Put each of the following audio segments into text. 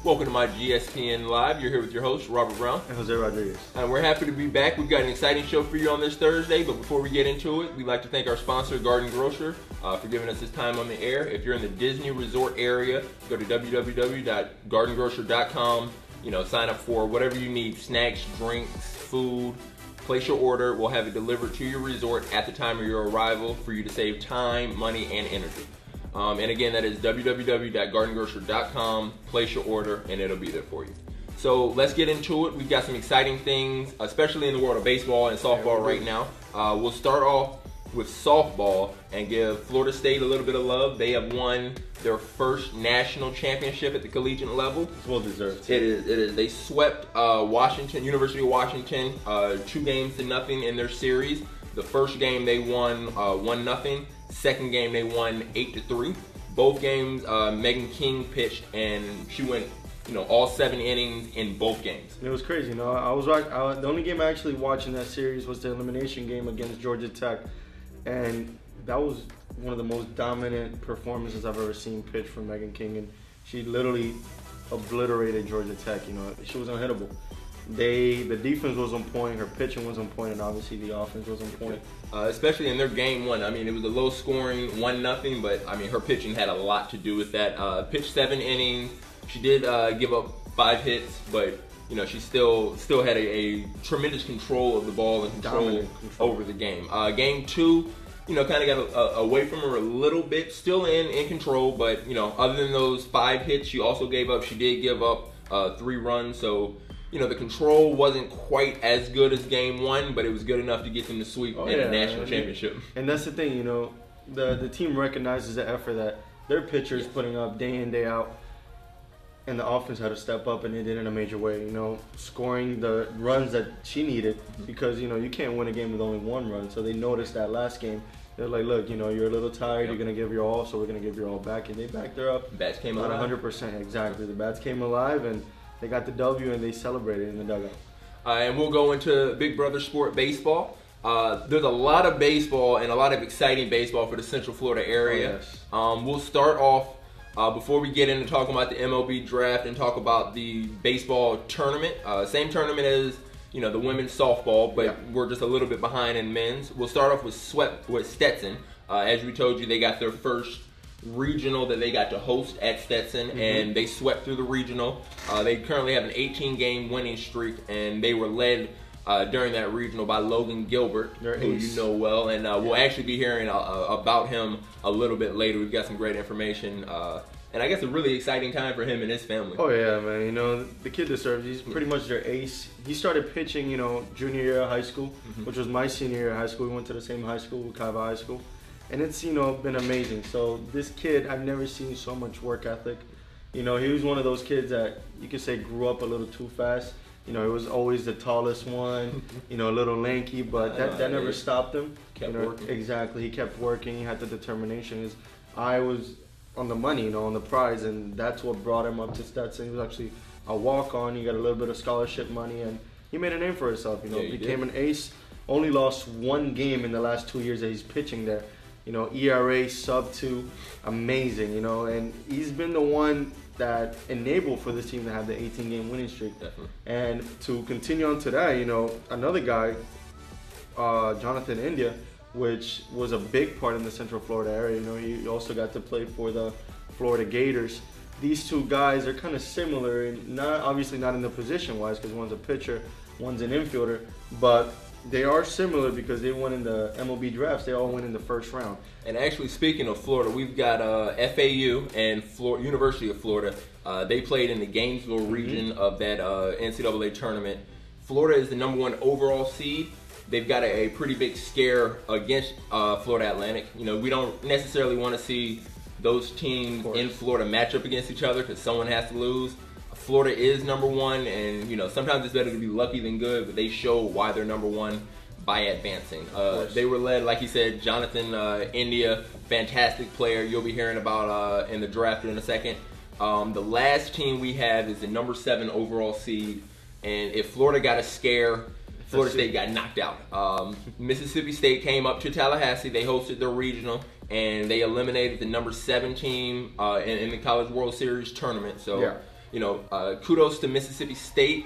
Welcome to myGSPN Live. You're here with your host, Robert Brown. And Jose Rodriguez. And we're happy to be back. We've got an exciting show for you on this Thursday, but before we get into it, we'd like to thank our sponsor, Garden Grocer, for giving us this time on the air. If you're in the Disney Resort area, go to www.gardengrocer.com. Sign up for whatever you need, snacks, drinks, food. Place your order. We'll have it delivered to your resort at the time of your arrival for you to save time, money, and energy. And again, that is www.gardengrocer.com. Place your order, and it'll be there for you. So let's get into it. We've got some exciting things, especially in the world of baseball and softball right now. We'll start off with softball and give Florida State a little bit of love. They have won their first national championship at the collegiate level. It's well deserved. It is. They swept University of Washington 2-0 in their series. The first game they won 1-0. Second game they won 8-3. Both games Megan King pitched and she went all 7 innings in both games. It was crazy. The only game I actually watched in that series was the elimination game against Georgia Tech, and that was one of the most dominant performances I've ever seen pitch from Megan King, and she literally obliterated Georgia Tech. She was unhittable. The defense was on point, her pitching was on point, and obviously the offense was on point. Especially in their game one. It was a low scoring 1-0, but her pitching had a lot to do with that. Pitched 7 innings. She did give up 5 hits, but she still had a tremendous control of the ball and control over the game. Game 2, kind of got away from her a little bit, still in control, but other than those 5 hits, she did give up 3 runs, so the control wasn't quite as good as game 1, but it was good enough to get them to sweep in the national championship. And that's the thing, the team recognizes the effort that their pitchers putting up day in, day out, and the offense had to step up, and they did in a major way, scoring the runs that she needed, because, you can't win a game with only 1 run. So they noticed that last game. They're like, look, you're a little tired, you're going to give your all, so we're going to give your all back. And they backed her up. Bats came alive. 100%, exactly. The bats came alive, and they got the W, and they celebrated in the dugout. And we'll go into Big Brother sport, baseball. There's a lot of baseball and a lot of exciting baseball for the Central Florida area. Oh, yes. We'll start off, before we get into talking about the MLB draft and talk about the baseball tournament. Same tournament as the women's softball, but we're just a little bit behind in men's. We'll start off with Stetson. As we told you, they got their first regional that they got to host at Stetson, and they swept through the regional. They currently have an 18-game winning streak, and they were led during that regional by Logan Gilbert, who you know well, and we'll actually be hearing about him a little bit later. We've got some great information, and I guess a really exciting time for him and his family. Oh yeah, man. The kid deserves. He's pretty much their ace. He started pitching, junior year of high school, which was my senior year of high school. We went to the same high school, Kaiva High School. And it's, been amazing. So this kid, I've never seen so much work ethic. He was one of those kids that you could say grew up a little too fast. He was always the tallest one, a little lanky, but that never stopped him. Kept working. Exactly, he kept working. He had the determination. His eye was on the money, on the prize, and that's what brought him up to Stetson. He was actually a walk-on. He got a little bit of scholarship money, and he made a name for himself. Became an ace. Only lost 1 game in the last 2 years that he's pitching there. ERA sub-2, amazing, and he's been the one that enabled for this team to have the 18-game winning streak. Definitely. And to continue on to that, another guy, Jonathan India, which was a big part in the Central Florida area. He also got to play for the Florida Gators. These 2 guys are kind of similar, and obviously not in the position-wise, because one's a pitcher, one's an infielder, but they are similar because they won in the MLB drafts. They all went in the first round. And actually, speaking of Florida, we've got FAU and University of Florida. They played in the Gainesville region of that NCAA tournament. Florida is the #1 overall seed. They've got a pretty big scare against Florida Atlantic. We don't necessarily want to see those teams in Florida match up against each other because someone has to lose. Florida is #1, and sometimes it's better to be lucky than good, but they show why they're #1 by advancing. They were led, like you said, Jonathan India, fantastic player. You'll be hearing about in the draft in a second. The last team we have is the #7 overall seed, and if Florida got a scare, Florida State got knocked out. Mississippi State came up to Tallahassee. They hosted their regional, and they eliminated the #7 team in the College World Series tournament. So kudos to Mississippi State.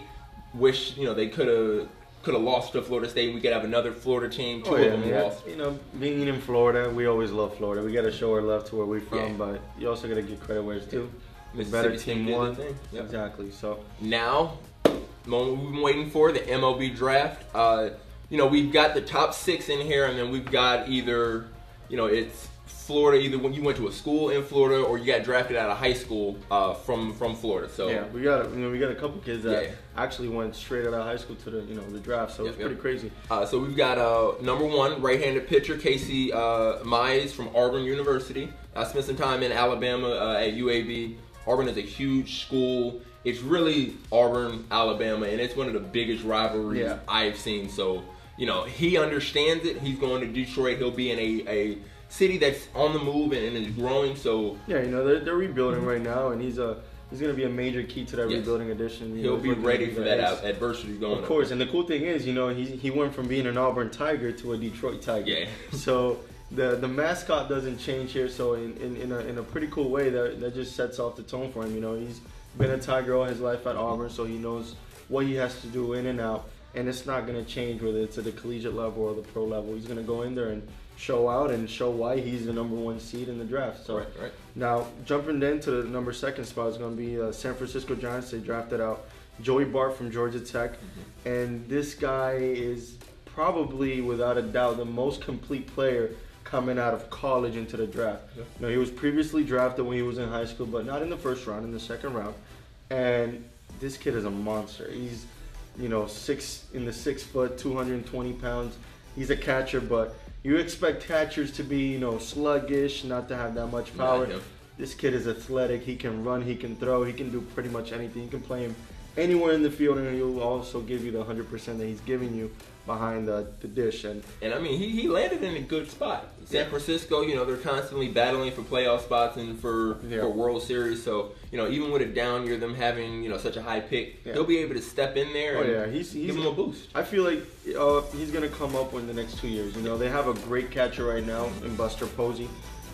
Wish they could have lost to Florida State. We could have another Florida team. Two of them lost. Being in Florida, we always love Florida. We got to show our love to where we're from, Yeah. but you also got to give credit where it's due. The Mississippi better State team did won. their thing. Yep. Exactly. So Now, moment we've been waiting for, the MLB draft. We've got the top 6 in here, and then we've got either, it's Florida, either when you went to a school in Florida or you got drafted out of high school from Florida. So yeah, we got a couple kids that actually went straight out of high school to the draft. So it's pretty crazy. So we've got number 1 right-handed pitcher Casey Mize from Auburn University. I spent some time in Alabama at UAB. Auburn is a huge school. It's really Auburn, Alabama, and it's one of the biggest rivalries I've seen. So, he understands it. He's going to Detroit. He'll be in a city that's on the move and is growing. So they're rebuilding right now, and he's going to be a major key to that rebuilding addition. He'll be ready for that adversity going. Of course, and the cool thing is, he went from being an Auburn Tiger to a Detroit Tiger. Yeah. So the mascot doesn't change here. So in a pretty cool way, that just sets off the tone for him. He's been a Tiger all his life at Auburn, so he knows what he has to do in and out, and it's not going to change whether it's at the collegiate level or the pro level. He's going to go in there and show out and show why he's the number 1 seed in the draft. So right. Now jumping then to the number 2 spot is going to be San Francisco Giants. They drafted out Joey Bart from Georgia Tech, and this guy is probably without a doubt the most complete player coming out of college into the draft. He was previously drafted when he was in high school, but not in the first round, in the second round. And this kid is a monster. He's 6 foot, 220 pounds. He's a catcher, but you expect catchers to be, sluggish, not to have that much power. This kid is athletic. He can run, he can throw, he can do pretty much anything. You can play him anywhere in the field, and he'll also give you the 100% that he's giving you behind the dish. And I mean, he landed in a good spot. San Francisco, they're constantly battling for playoff spots and for World Series. So, even with a down year, them having, such a high pick, he'll be able to step in there and he's give him a boost. I feel like he's going to come up in the next 2 years. They have a great catcher right now in Buster Posey,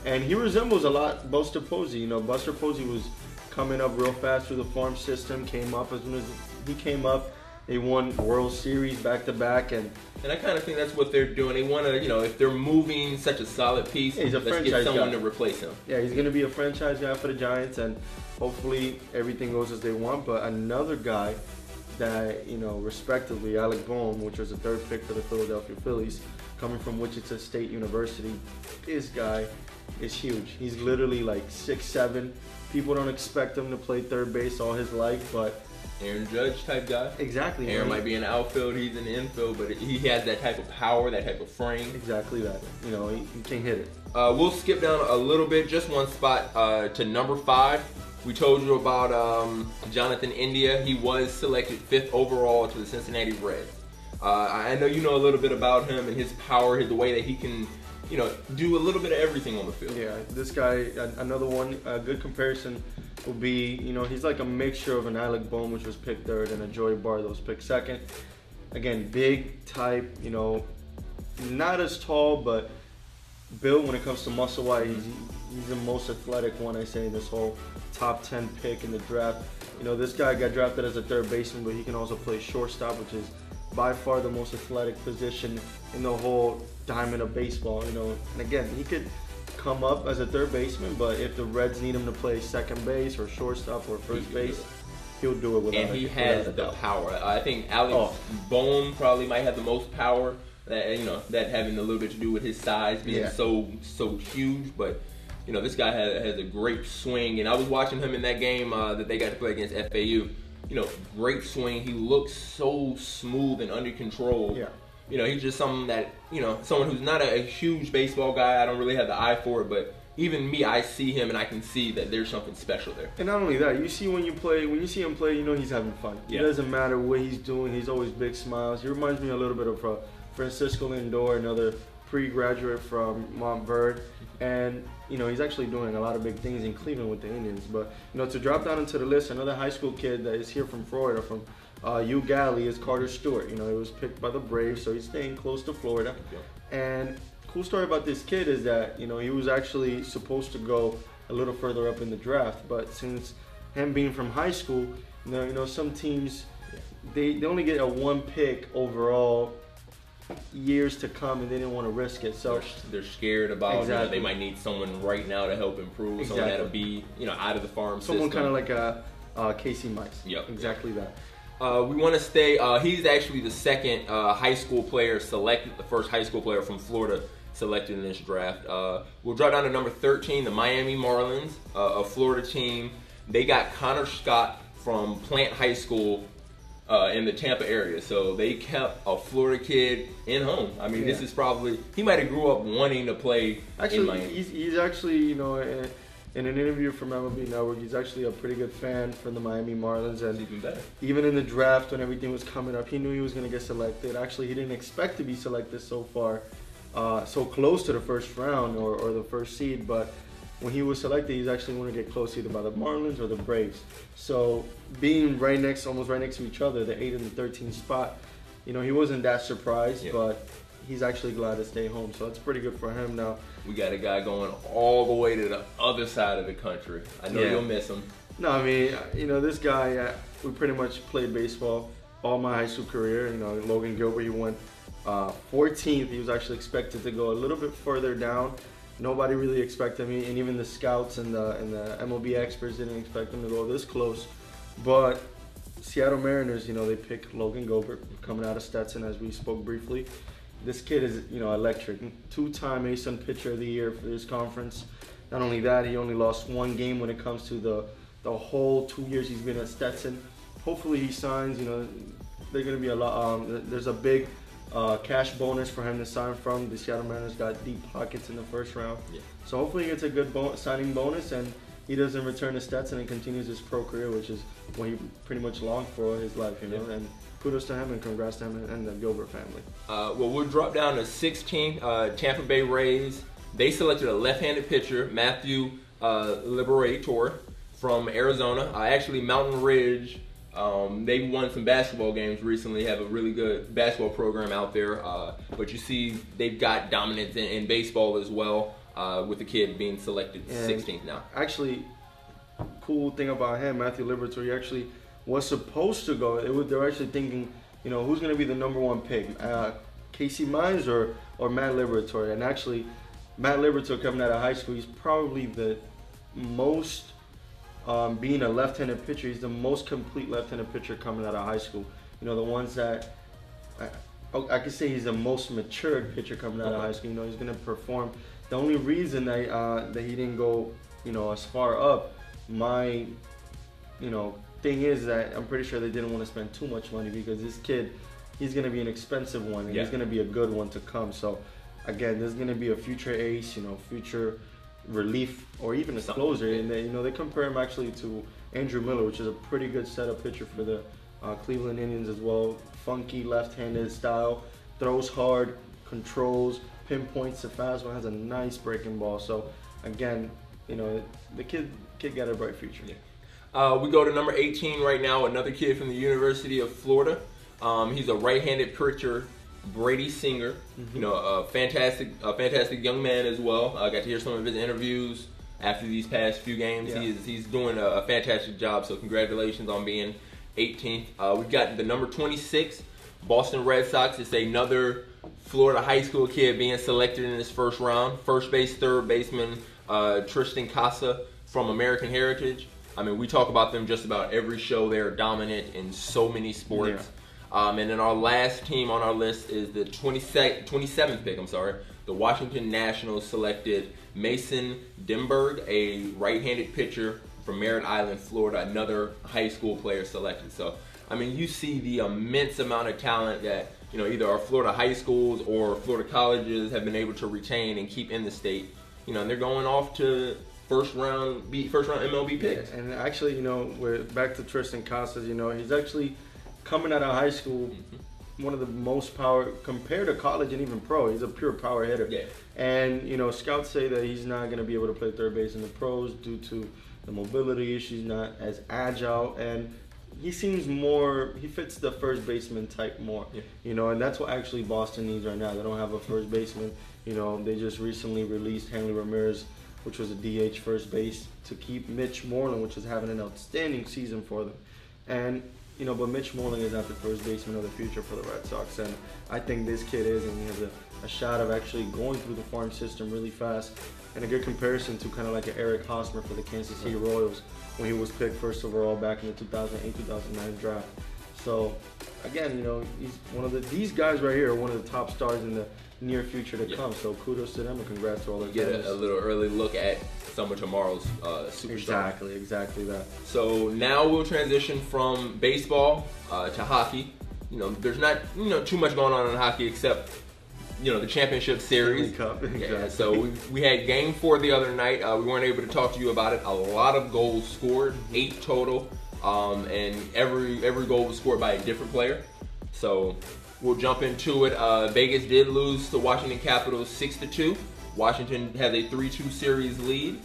and he resembles a lot Buster Posey. Buster Posey was coming up real fast through the farm system, came up as soon as he came up. They won World Series back-to-back, and I kind of think that's what they're doing. They want to, if they're moving such a solid piece, he's a let's get someone to replace him. Yeah, he's going to be a franchise guy for the Giants, and hopefully everything goes as they want. But another guy that, respectively, Alec Bohm, which was the 3rd pick for the Philadelphia Phillies, coming from Wichita State University. This guy is huge. He's literally like 6'7". People don't expect him to play third base all his life, but Aaron Judge type guy. Exactly. Aaron might be in the outfield, he's in the infield, but he has that type of power, that type of frame. Exactly that. He can hit it. We'll skip down a little bit, just one spot to number 5. We told you about Jonathan India. He was selected 5th overall to the Cincinnati Reds. I know you know a little bit about him and his power, the way that he can, do a little bit of everything on the field. Yeah, this guy, another one, a good comparison will be, he's like a mixture of an Alec Bohm, which was picked 3rd, and a Joey Bart that was picked 2nd. Again, big type, not as tall, but built when it comes to muscle-wise. He's the most athletic one, I say, in this whole top 10 pick in the draft. This guy got drafted as a 3rd baseman, but he can also play shortstop, which is by far the most athletic position in the whole diamond of baseball. And again, he could come up as a 3rd baseman, but if the Reds need him to play second base or shortstop or first base, he'll do it without. And he has the power. I think Alex Bohm probably might have the most power. That having a little bit to do with his size being so huge, but this guy has a great swing. And I was watching him in that game that they got to play against FAU. Great swing. He looks so smooth and under control. Yeah. He's just someone that, someone who's not a huge baseball guy. I don't really have the eye for it, but even me, I see him and I can see that there's something special there. And not only that, you see when you see him play, he's having fun. Yeah. It doesn't matter what he's doing. He's always big smiles. He reminds me a little bit of Francisco Lindor, another pre-graduate from Montverde. And, he's actually doing a lot of big things in Cleveland with the Indians. But, to drop down into the list, another high school kid that is here from Florida, from UGally, is Carter Stewart. He was picked by the Braves, so he's staying close to Florida. And cool story about this kid is that, he was actually supposed to go a little further up in the draft. But since him being from high school, some teams they only get a 1 pick overall years to come, and they didn't want to risk it. So they're scared about exactly. They might need someone right now to help improve. Exactly. Someone that'll be out of the farm someone system. kind of like a Casey Mice. Yep. Exactly that. We want to stay. He's actually the second high school player selected, the first high school player from Florida selected in this draft. We'll drop down to number 13, the Miami Marlins, a Florida team. They got Connor Scott from Plant High School in the Tampa area. So they kept a Florida kid in home. I mean, This is probably, he might have grew up wanting to play in Miami. He's actually, in an interview from MLB Network, he's actually a pretty good fan for the Miami Marlins. And even better. Even in the draft, when everything was coming up, he knew he was going to get selected. Actually, he didn't expect to be selected so far, so close to the first round or the first seed. But when he was selected, he's actually going to get close either by the Marlins or the Braves. So being almost right next to each other, the 8 and the 13th spot, he wasn't that surprised, but he's actually glad to stay home. So that's pretty good for him now. We got a guy going all the way to the other side of the country. I know you'll miss him. No, I mean, this guy, we pretty much played baseball all my high school career. Logan Gilbert, he went 14th. He was actually expected to go a little bit further down. Nobody really expected me, and even the scouts and the MLB experts didn't expect him to go this close. But Seattle Mariners, they picked Logan Gilbert coming out of Stetson, as we spoke briefly. This kid is, electric. 2-time ASUN Pitcher of the Year for this conference. Not only that, he only lost 1 game when it comes to the whole 2 years he's been at Stetson. Hopefully he signs. They're going to be a lot. There's a big cash bonus for him to sign from. The Seattle Mariners got deep pockets in the first round. Yeah. So hopefully he gets a good signing bonus and he doesn't return to Stetson and continues his pro career, which is what he pretty much longed for his life, And kudos to him and congrats to him and the Gilbert family. Well, we'll drop down to 16, Tampa Bay Rays. They selected a left-handed pitcher, Matthew Liberator from Arizona. Actually, Mountain Ridge. They won some basketball games recently, have a really good basketball program out there. But you see they've got dominance in baseball as well, with the kid being selected 16th now. Actually, cool thing about him, Matthew Liberatore, he actually was supposed to go. They were actually thinking, who's going to be the number 1 pick, Casey Mize or Matt Liberatore. And actually, Matt Liberatore coming out of high school, he's probably the most, being a left-handed pitcher, he's the most complete left-handed pitcher coming out of high school. The ones that, I could say he's the most matured pitcher coming out of high school. He's going to perform. The only reason that he didn't go, as far up, my, thing is that I'm pretty sure they didn't want to spend too much money because this kid, he's going to be an expensive one and he's going to be a good one to come. So again, there's going to be a future ace, future relief or even a closer. And they compare him actually to Andrew Miller, which is a pretty good setup pitcher for the Cleveland Indians as well. Funky left-handed style, throws hard, controls, pinpoints the fastball, has a nice breaking ball. So again, the kid got a bright future. Yeah. We go to number 18 right now, another kid from the University of Florida. He's a right-handed pitcher, Brady Singer. Mm-hmm. A fantastic young man as well. I got to hear some of his interviews after these past few games. Yeah. He's doing a fantastic job, so congratulations on being 18th. We've got the number 26, Boston Red Sox. It's another Florida high school kid being selected in this first round. First base, third baseman, Tristan Casa from American Heritage. I mean, we talk about them just about every show. They're dominant in so many sports. Yeah. And then our last team on our list is the 27th pick, the Washington Nationals selected Mason Dimberg, a right-handed pitcher from Merritt Island, Florida, another high school player selected. So, I mean, you see the immense amount of talent that, either our Florida high schools or Florida colleges have been able to retain and keep in the state. And they're going off to first round MLB picks. And actually, we're back to Tristan Casas. He's actually coming out of high school, one of the most power compared to college and even pro. He's a pure power hitter. Yeah. And scouts say that he's not going to be able to play third base in the pros due to the mobility issues, not as agile, and he seems he fits the first baseman type more. Yeah. And that's what actually Boston needs right now. They don't have a first baseman. They just recently released Hanley Ramirez which was a DH first base, to keep Mitch Moreland, which is having an outstanding season for them. And but Mitch Moreland is not the first baseman of the future for the Red Sox, and I think this kid is, and he has a shot of actually going through the farm system really fast, and a good comparison to kind of like an Eric Hosmer for the Kansas City Royals when he was picked first overall back in the 2008-2009 draft. So again, he's one of these guys right here are one of the top stars in the near future to come. So kudos to them and congrats to all their Get a little early look at some of tomorrow's superstars. Exactly that. So now we'll transition from baseball to hockey. There's not too much going on in hockey except the championship series. Cup, exactly. Yeah, so we had game 4 the other night. We weren't able to talk to you about it. A lot of goals scored, 8 total, and every goal was scored by a different player. So we'll jump into it. Vegas did lose to Washington Capitals 6-2. Washington has a 3-2 series lead.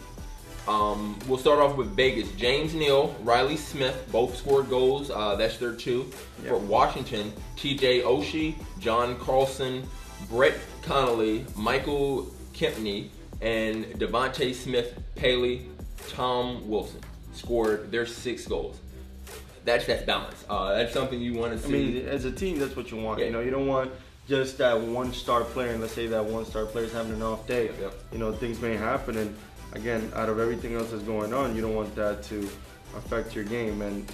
We'll start off with Vegas. James Neal, Riley Smith, both scored goals. That's their 2. Yep. For Washington, TJ Oshie, John Carlson, Brett Connolly, Michael Kempney, and Devontae Smith-Paley, Tom Wilson scored their 6 goals. That's balance. That's something you want to see. I mean, as a team, that's what you want. Yeah. You don't want just that one star player, and let's say that one star player is having an off day. Yep. Things may happen, and again, out of everything else that's going on, you don't want that to affect your game. And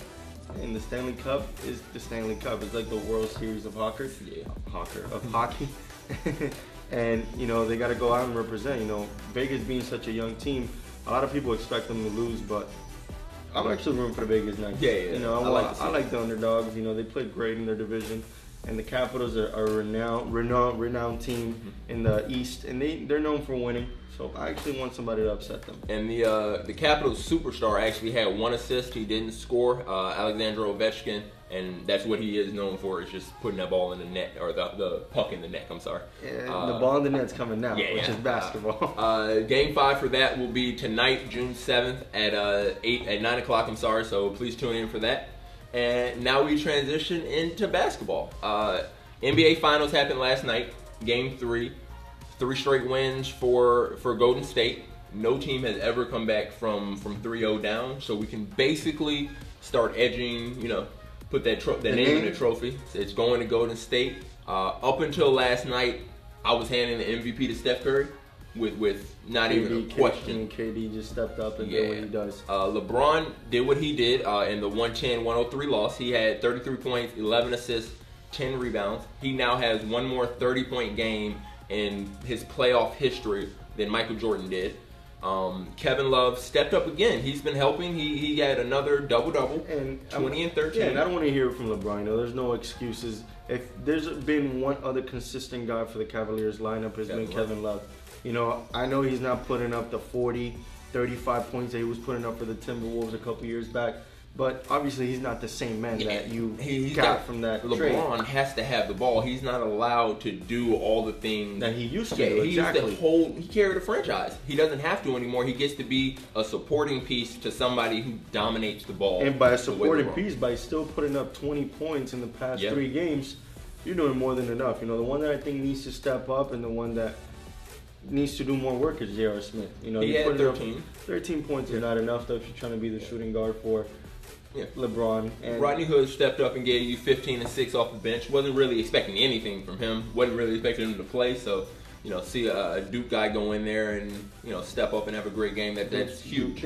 the Stanley Cup is the Stanley Cup. It's like the World Series of hockey. Yeah. Hockey. And they got to go out and represent. Vegas being such a young team, a lot of people expect them to lose, but I'm actually rooting for the Vegas Knights. Yeah. I like the underdogs. They played great in their division, and the Capitals are a renowned team in the East, and they're known for winning. So I actually want somebody to upset them. And the Capitals superstar actually had 1 assist. He didn't score. Alexander Ovechkin, and that's what he is known for, is just putting that ball in the net, or the puck in the net. I'm sorry. Yeah, the ball in the net's coming now, which is basketball. Game 5 for that will be tonight, June 7th at 9 o'clock. I'm sorry. So please tune in for that. And now we transition into basketball. NBA Finals happened last night. Game 3. 3 straight wins for Golden State. No team has ever come back from 3-0 down, so we can basically start edging, put that name in the trophy. It's going to Golden State. Up until last night, I was handing the MVP to Steph Curry with not even a question. KD just stepped up and did what he does. LeBron did what he did in the 110-103 loss. He had 33 points, 11 assists, 10 rebounds. He now has one more 30-point game in his playoff history than Michael Jordan did. Kevin Love stepped up again. He's been helping. He had another double-double, 20 and 13. Yeah, and I don't want to hear it from LeBron. There's no excuses. If there's been one other consistent guy for the Cavaliers lineup, it's been Kevin Love. I know he's not putting up the 40, 35 points that he was putting up for the Timberwolves a couple years back. But obviously, he's not the same man that you got from that LeBron trade. has to have the ball. He's not allowed to do all the things that he used to do. He used to he carried a franchise. He doesn't have to anymore. He gets to be a supporting piece to somebody who dominates the ball. And by a supporting piece, by still putting up 20 points in the past 3 games, you're doing more than enough. The one that I think needs to step up and the one that needs to do more work is J.R. Smith. He had 13. 13 points is not enough, though, if you're trying to be the shooting guard for LeBron. And Rodney Hood stepped up and gave you 15 and 6 off the bench. Wasn't really expecting anything from him. Wasn't really expecting him to play. So, see a Duke guy go in there and step up and have a great game. That's huge.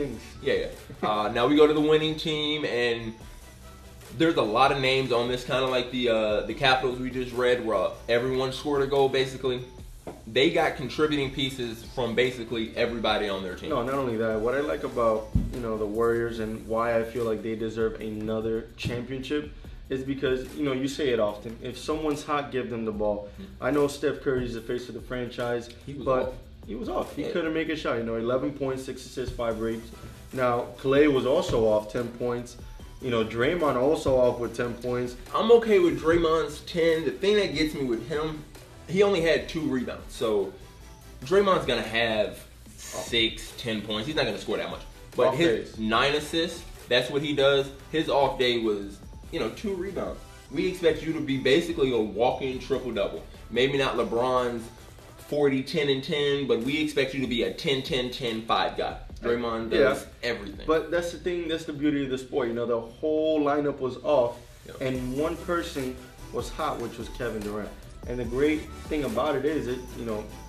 Now we go to the winning team, and there's a lot of names on this, kind of like the Capitals we just read, where everyone scored a goal basically. They got contributing pieces from basically everybody on their team. No, not only that. What I like about the Warriors and why I feel like they deserve another championship is because you say it often. If someone's hot, give them the ball. I know Steph Curry's the face of the franchise, he was off. He couldn't make a shot. 11 points, 6 assists, 5 rebounds. Now Clay was also off 10 points. Draymond also off with 10 points. I'm okay with Draymond's 10. The thing that gets me with him, he only had 2 rebounds. So Draymond's going to have 6, 10 points. He's not going to score that much. But off his days. 9 assists, that's what he does. His off day was, 2 rebounds. We expect you to be basically a walking triple-double. Maybe not LeBron's 40, 10, and 10, but we expect you to be a 10, 10, 10, 5 guy. Draymond does everything. But that's the thing, that's the beauty of the sport. You know, the whole lineup was off, and one person was hot, which was Kevin Durant. And the great thing about it is,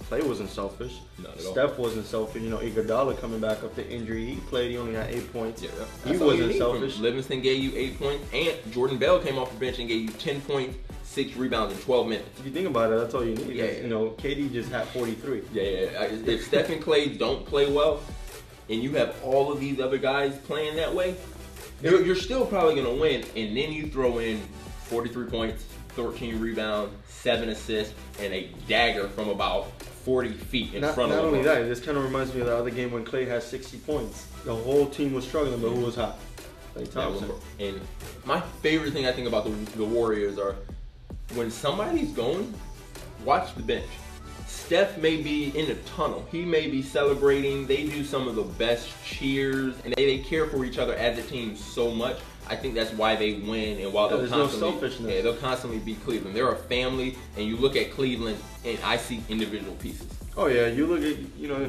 Clay wasn't selfish. Not at all. Steph wasn't selfish. Iguodala coming back after injury, he played. He only had 8 points. Yeah, he wasn't selfish. Livingston gave you 8 points, and Jordan Bell came off the bench and gave you 10 points, 6 rebounds in 12 minutes. If you think about it, that's all you need. KD just had 43. Yeah. If Steph and Clay don't play well, and you have all of these other guys playing that way, you're still probably going to win. And then you throw in 43 points, 13 rebounds, 7 assists, and a dagger from about 40 feet in front of him. Not only that, this kind of reminds me of the other game when Clay had 60 points. The whole team was struggling, but who was hot? Klay Thompson. And my favorite thing I think about the Warriors are when somebody's going, watch the bench. Steph may be in the tunnel. He may be celebrating. They do some of the best cheers, and they care for each other as a team so much. I think that's why they win, and while there's no selfishness. They'll constantly beat Cleveland. They're a family, and you look at Cleveland, and I see individual pieces. Oh yeah, you look at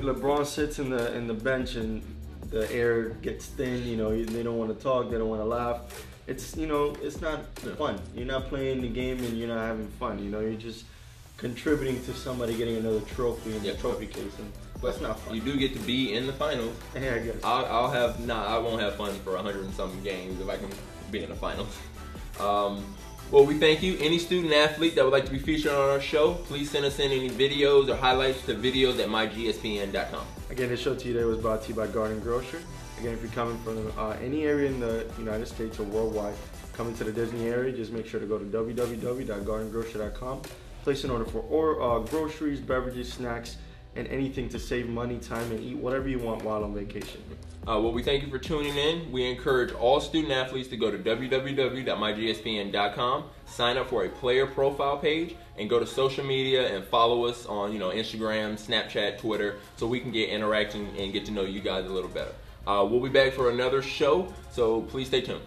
LeBron sits in the bench, and the air gets thin. They don't want to talk, they don't want to laugh. It's it's not fun. You're not playing the game, and you're not having fun. You're just contributing to somebody getting another trophy in the trophy case, and that's not fun. You do get to be in the finals. Yeah, I guess. I won't have fun for 100 and something games if I can be in the finals. Well, we thank you. Any student athlete that would like to be featured on our show, please send us in any videos or highlights to videos at myGSPN.com. Again, this show today was brought to you by Garden Grocer. Again, if you're coming from any area in the United States or worldwide, coming to the Disney area, just make sure to go to www.gardengrocer.com. Place an order for groceries, beverages, snacks, and anything to save money, time, and eat whatever you want while on vacation. Well, we thank you for tuning in. We encourage all student athletes to go to www.myGSPN.com, sign up for a player profile page, and go to social media and follow us on Instagram, Snapchat, Twitter, so we can get interacting and get to know you guys a little better. We'll be back for another show, so please stay tuned.